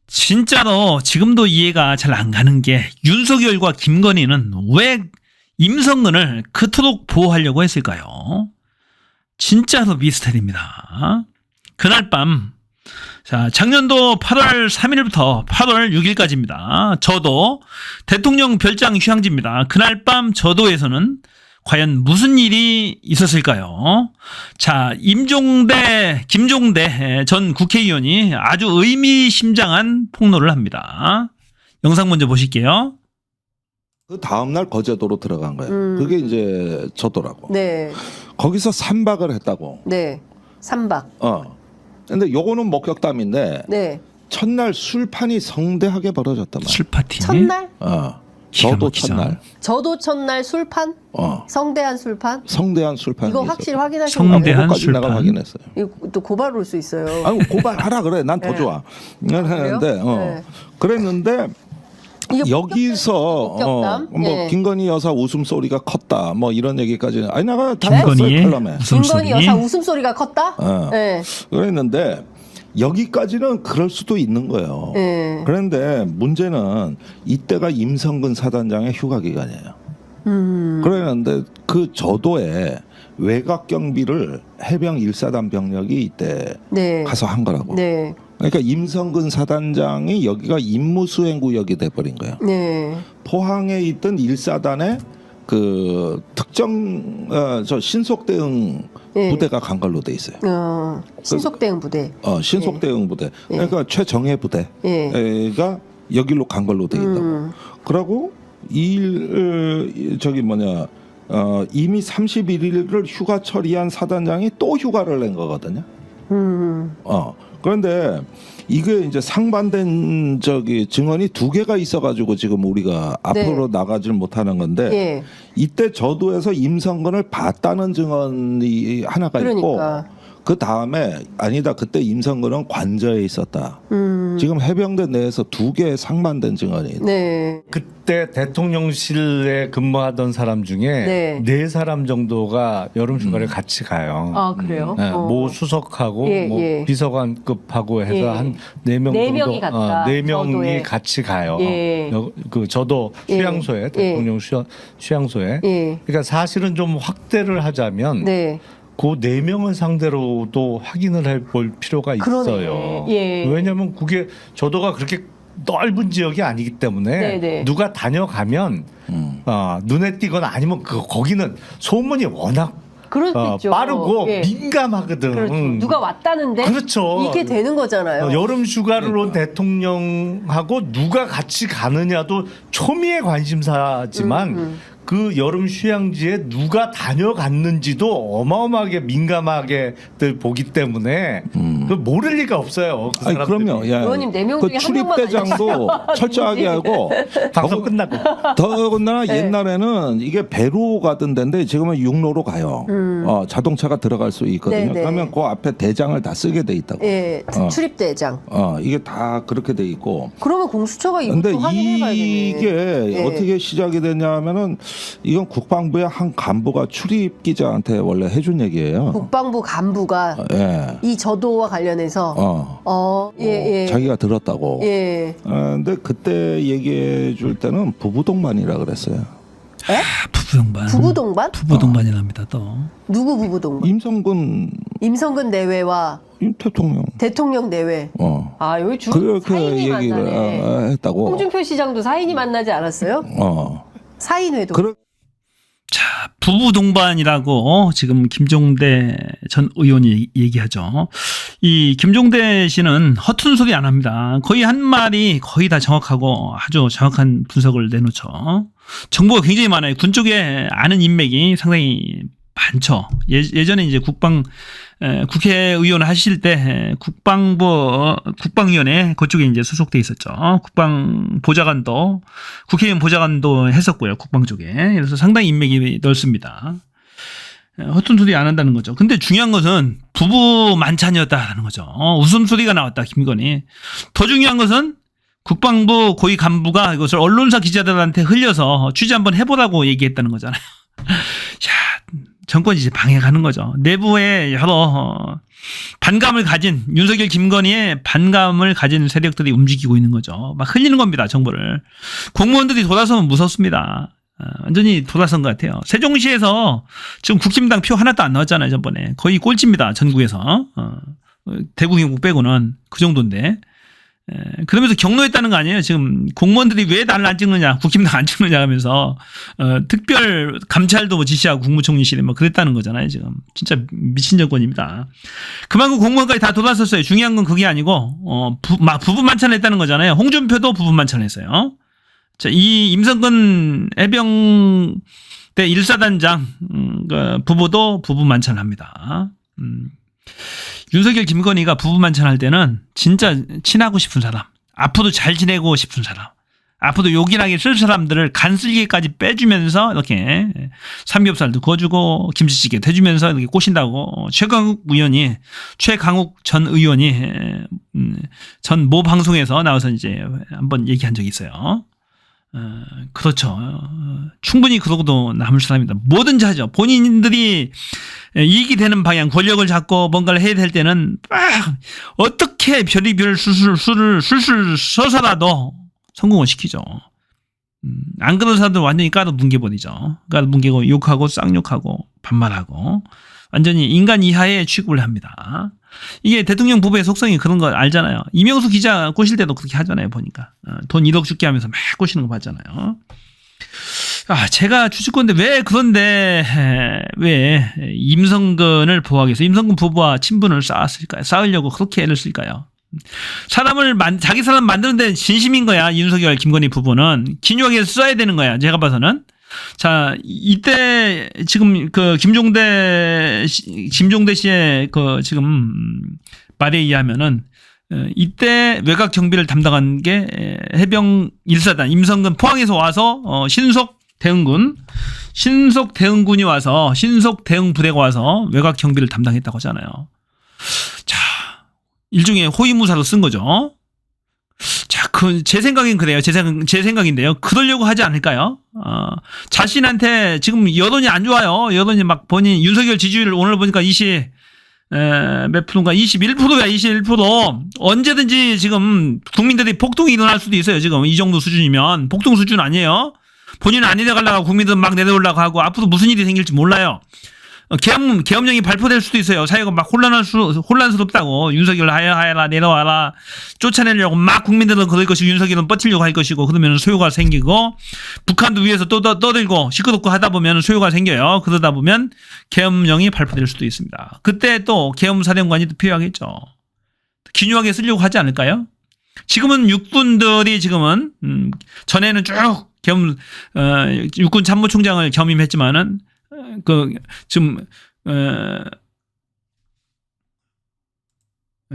진짜로 지금도 이해가 잘 안 가는 게 윤석열과 김건희는 왜 임성근을 그토록 보호하려고 했을까요? 진짜로 미스터리입니다. 그날 밤, 자, 작년도 8월 3일부터 8월 6일까지입니다. 저도 대통령 별장 휴양지입니다. 그날 밤 저도에서는 과연 무슨 일이 있었을까요? 자, 김종대 전 국회의원이 아주 의미심장한 폭로를 합니다. 영상 먼저 보실게요. 그 다음날 거제도로 들어간 거예요. 그게 이제 저도라고. 네. 거기서 3박을 했다고. 네. 3박. 근데 요거는 목격담인데 네. 첫날 술판이 성대하게 벌어졌단 말이야. 술파티. 첫날? 기가 저도 막히죠. 첫날. 저도 첫날 술판? 성대한 술판? 성대한 술판이 이거 있었어요. 확실히 확인하신 성대한 거예요? 그것까지 술판. 내가 확인했어요. 이거 또 고발 올 수 있어요. 아니 고발하라 그래. 난 더 네. 좋아. 했는데 네. 그랬는데 이게 여기서 목격담? 뭐 네. 김건희 여사 웃음소리가 컸다 뭐 이런 얘기까지 아니 내가 다 김건희의 썼어요 칼럼에. 웃음소리. 김건희 여사 웃음소리가 컸다? 네. 그랬는데 여기까지는 그럴 수도 있는 거예요. 네. 그런데 문제는 이때가 임성근 사단장의 휴가 기간이에요. 그랬는데 그 저도에 외곽 경비를 해병 1사단 병력이 이때 네. 가서 한 거라고. 네. 그러니까 임성근 사단장이 여기가 임무 수행 구역이 돼버린 거예요. 네. 포항에 있던 1사단의 그 특정 저 신속 대응 네. 부대가 간 걸로 돼 있어요. 신속 대응 부대. 신속 대응 부대. 그러니까 최정예 부대가 예. 여기로 간 걸로 돼 있다고. 그러고 이미 31일을 휴가 처리한 사단장이 또 휴가를 낸 거거든요. 그런데 이게 이제 상반된 증언이 2개가 있어가지고 지금 우리가 앞으로 나가질 못하는 건데 예. 이때 저도에서 임성근을 봤다는 증언이 하나가 그러니까. 있고 그 다음에 아니다 그때 임성근은 관저에 있었다. 지금 해병대 내에서 2개의 상반된 증언이 있다. 네. 그때 대통령실에 근무하던 사람 중에 네 사람 정도가 여름 휴가를 같이 가요. 아, 그래요? 네, 모 수석하고 예, 뭐 예. 비서관급하고 해서 예. 한 4명 네 정도, 명이 갔다, 4명이 저도에. 같이 가요. 예. 그 저도 휴양소에 예. 대통령 휴양소에. 예. 그러니까 사실은 좀 확대를 하자면 네. 그 4명을 상대로도 확인을 해볼 필요가 있어요. 그러네. 예. 왜냐하면 그게 저도가 그렇게 넓은 지역이 아니기 때문에 네네. 누가 다녀가면 눈에 띄거나 아니면 거기는 소문이 워낙 그렇겠죠. 빠르고 예. 민감하거든. 그렇죠. 누가 왔다는데 그렇죠. 이게 되는 거잖아요. 여름 휴가를 온 대통령하고 누가 같이 가느냐도 초미의 관심사지만 그 여름 휴양지에 누가 다녀갔는지도 어마어마하게 민감하게들 보기 때문에 그 모를 리가 없어요. 그 아니 사람들이. 그럼요. 야, 의원님 4명 그 중에 한 명만 출입대장도 철저하게 하고 방송 끝나고 더군다나 옛날에는 이게 배로 가던 데인데 지금은 육로로 가요. 자동차가 들어갈 수 있거든요. 네네. 그러면 그 앞에 대장을 다 쓰게 돼 있다고. 예. 출입대장. 이게 다 그렇게 돼 있고. 그러면 공수처가 근데 이것도 확인해 봐야겠네. 이게 예. 어떻게 시작이 됐냐면은 이건 국방부의 한 간부가 출입 기자한테 원래 해준 얘기예요. 국방부 간부가 예. 이 저도와 관련해서 예. 자기가 들었다고. 예. 근데 그때 얘기해 줄 때는 부부 동반이라 그랬어요. 부부동반. 부부동반이 납니다 또. 누구 부부 동반? 임성근 내외와 대통령. 내외. 아, 여기 주 그렇게 사인이 얘기를 만나네. 했다고. 홍준표 시장도 사인이 만나지 않았어요? 사인회도. 자, 부부 동반이라고 지금 김종대 전 의원이 얘기하죠. 이 김종대 씨는 허튼 소리 안 합니다. 거의 한 말이 거의 다 정확하고 아주 정확한 분석을 내놓죠. 정보가 굉장히 많아요. 군 쪽에 아는 인맥이 상당히 많죠. 예전에 이제 국회의원 하실 때 국방위원회 그쪽에 이제 소속돼 있었죠. 국방보좌관도 국회의원 보좌관도 했었고요. 국방 쪽에. 그래서 상당히 인맥이 넓습니다. 허튼 소리 안 한다는 거죠. 근데 중요한 것은 부부 만찬이었다는 거죠. 웃음소리가 나왔다 김건희. 더 중요한 것은 국방부 고위 간부가 이것을 언론사 기자들한테 흘려서 취재 한번 해보라고 얘기했다는 거잖아요. 야, 정권이 이제 방해가는 거죠. 내부에 여러 반감을 가진 윤석열, 김건희의 반감을 가진 세력들이 움직이고 있는 거죠. 막 흘리는 겁니다. 정보를. 공무원들이 돌아서면 무섭습니다. 완전히 돌아선 것 같아요. 세종시에서 지금 국힘당 표 하나도 안 나왔잖아요. 전번에. 거의 꼴찌입니다. 전국에서. 대구 경북 빼고는 그 정도인데. 그러면서 경로했다는 거 아니에요. 지금 공무원들이 왜 나를 안 찍느냐, 국힘당 안 찍느냐 하면서 특별 감찰도 지시하고 국무총리실에 뭐 그랬다는 거잖아요. 지금 진짜 미친 정권입니다. 그만큼 공무원까지 다 돌아섰어요. 중요한 건 그게 아니고 부분 만찬했다는 거잖아요. 홍준표도 부분 만찬했어요. 자, 이 임성근 해병대 1사단장 부부도 부분 만찬합니다. 윤석열, 김건희가 부부 만찬할 때는 진짜 친하고 싶은 사람, 앞으로 잘 지내고 싶은 사람, 앞으로 요긴하게 쓸 사람들을 간슬기까지 빼주면서 이렇게 삼겹살도 구워주고 김치찌개도 해주면서 이렇게 꼬신다고 최강욱 전 의원이 전 모 방송에서 나와서 이제 한번 얘기한 적이 있어요. 그렇죠. 충분히 그러고도 남을 사람이다. 뭐든지 하죠. 본인들이 이익이 되는 방향, 권력을 잡고 뭔가를 해야 될 때는 어떻게 별의별 술술 써서라도 성공을 시키죠. 안 그런 사람들 완전히 까도 뭉개버리죠. 까도 뭉개고 욕하고 쌍욕하고 반말하고 완전히 인간 이하의 취급을 합니다. 이게 대통령 부부의 속성이 그런 거 알잖아요. 이명수 기자 꼬실 때도 그렇게 하잖아요. 보니까 돈 1억 줄게 하면서 막 꼬시는 거 봤잖아요. 제가 주주권데 왜 임성근을 보호하기 위해서 임성근 부부와 친분을 쌓았을까요? 쌓으려고 그렇게 애를 쓸까요? 자기 사람 만드는 데 진심인 거야. 윤석열, 김건희 부부는 기묘하게 써야 되는 거야. 제가 봐서는. 자, 이때 지금 그 김종대 씨의 그 지금 말에 의하면은 이때 외곽 정비를 담당한 게 해병 1사단 임성근 포항에서 와서 신속 대응군이 와서 신속 대응 부대가 와서 외곽 정비를 담당했다고 하잖아요. 자, 일종의 호위무사로 쓴 거죠. 자, 제 생각엔 그래요. 제 생각인데요. 그러려고 하지 않을까요? 자신한테 지금 여론이 안 좋아요. 여론이 막 본인 윤석열 지지율 오늘 보니까 몇 프로인가? 21%야, 21%. 언제든지 지금 국민들이 폭동이 일어날 수도 있어요. 지금 이 정도 수준이면. 폭동 수준 아니에요. 본인은 안 내려가려고 국민들 막 내려오려고 하고 앞으로 무슨 일이 생길지 몰라요. 계엄령이 발표될 수도 있어요. 사회가 막 혼란스럽다고. 윤석열 하야라 내려와라 쫓아내려고 막 국민들은 그럴 것이고 윤석열은 버티려고 할 것이고 그러면 소요가 생기고 북한도 위에서 떠들고 시끄럽고 하다 보면 소요가 생겨요. 그러다 보면 계엄령이 발표될 수도 있습니다. 그때 또 계엄사령관이 또 필요하겠죠. 기묘하게 쓰려고 하지 않을까요? 지금은 육군들이 지금은 전에는 쭉 육군 참모총장을 겸임했지만은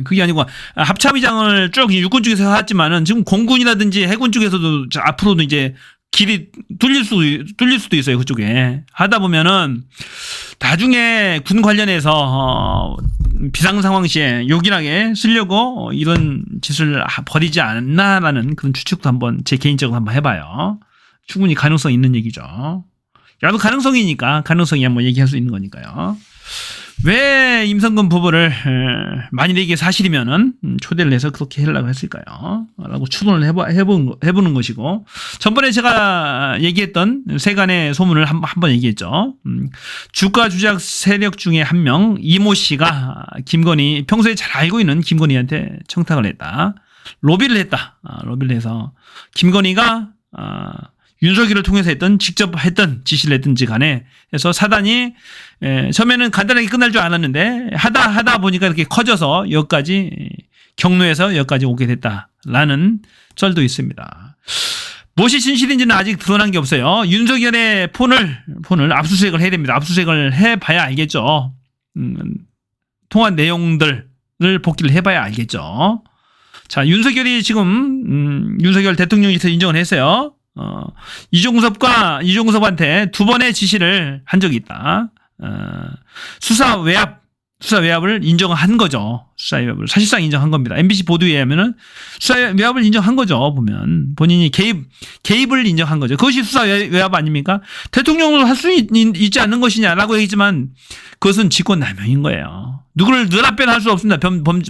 그게 아니고 합참의장을 쭉 육군 쪽에서 해왔지만은 지금 공군이라든지 해군 쪽에서도 앞으로도 이제 길이 뚫릴 수도 있어요. 그쪽에 하다 보면은 나중에 군 관련해서 비상 상황 시에 요긴하게 쓰려고 이런 짓을 벌이지 않나라는 그런 추측도 한번 제 개인적으로 한번 해봐요. 충분히 가능성 있는 얘기죠. 야도 가능성이니까 가능성이 한번 얘기할 수 있는 거니까요. 왜 임성근 부부를 만일에 이게 사실이면은 초대를 해서 그렇게 하려고 했을까요? 라고 추론을 해보는 것이고 전번에 제가 얘기했던 세간의 소문을 한번 얘기했죠. 주가 조작 세력 중에 한 명 이모 씨가 김건희 평소에 잘 알고 있는 김건희한테 청탁을 했다. 로비를 했다. 로비를 해서 김건희가 윤석열을 통해서 직접 했던 지시를 했든지 간에 해서 사단이 처음에는 간단하게 끝날 줄 알았는데 하다 보니까 이렇게 커져서 여기까지 경로에서 여기까지 오게 됐다라는 썰도 있습니다. 무엇이 진실인지는 아직 드러난 게 없어요. 윤석열의 폰을 압수수색을 해야 됩니다. 압수수색을 해봐야 알겠죠. 통한 내용들을 복기를 해봐야 알겠죠. 자, 윤석열이 지금 윤석열 대통령께서 인정을 했어요. 이종섭한테 2번의 지시를 한 적이 있다. 수사 외압을 인정한 거죠. 수사의 외압을 사실상 인정한 겁니다. MBC 보도에 의하면은 수사의 외압을 인정한 거죠. 보면 본인이 개입을 인정한 거죠. 그것이 수사 외압 아닙니까? 대통령으로 할 수 있지 않는 것이냐라고 얘기했지만 그것은 직권남용인 거예요. 누구를 눈앞에는 할 수 없습니다.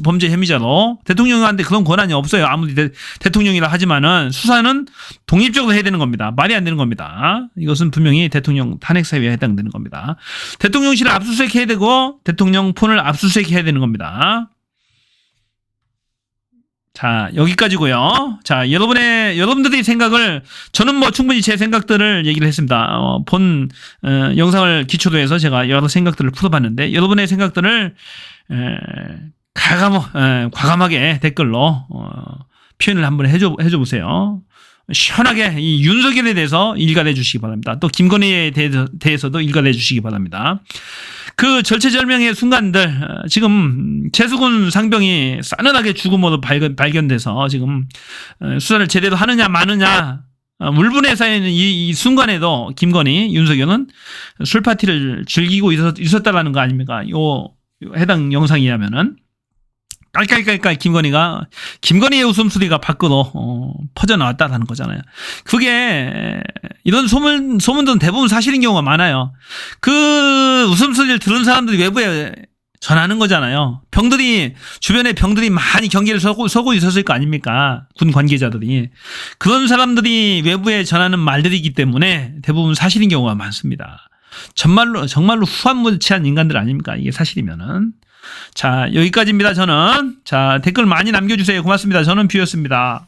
범죄 혐의자로. 대통령한테 그런 권한이 없어요. 아무리 대통령이라 하지만은 수사는 독립적으로 해야 되는 겁니다. 말이 안 되는 겁니다. 이것은 분명히 대통령 탄핵 사유에 해당되는 겁니다. 대통령실을 압수수색해야 되고 대통령 폰을 압수수색해야 되는 겁니다. 자, 여기까지고요. 자, 여러분들의 생각을 저는 뭐 충분히 제 생각들을 얘기를 했습니다. 본 영상을 기초로 해서 제가 여러 생각들을 풀어봤는데 여러분의 생각들을 과감하게 댓글로 표현을 한번 해줘 보세요. 시원하게 이 윤석열에 대해서 일갈해 주시기 바랍니다. 또 김건희에 대해서도 일갈해 주시기 바랍니다. 그 절체절명의 순간들 지금 최수근 상병이 싸늘하게 죽음으로 발견돼서 지금 수사를 제대로 하느냐 마느냐 울분에 쌓이는 이 순간에도 김건희, 윤석열은 술 파티를 즐기고 있었다라는 거 아닙니까? 요 해당 영상에 의하면은 깔깔깔깔 김건희의 웃음소리가 밖으로 퍼져나왔다라는 거잖아요. 그게 이런 소문들은 대부분 사실인 경우가 많아요. 그 웃음소리를 들은 사람들이 외부에 전하는 거잖아요. 주변에 병들이 많이 경계를 서고 있었을 거 아닙니까? 군 관계자들이. 그런 사람들이 외부에 전하는 말들이기 때문에 대부분 사실인 경우가 많습니다. 정말로 후한무치한 인간들 아닙니까? 이게 사실이면은. 자, 여기까지입니다. 저는. 자, 댓글 많이 남겨주세요. 고맙습니다. 저는 뷰였습니다.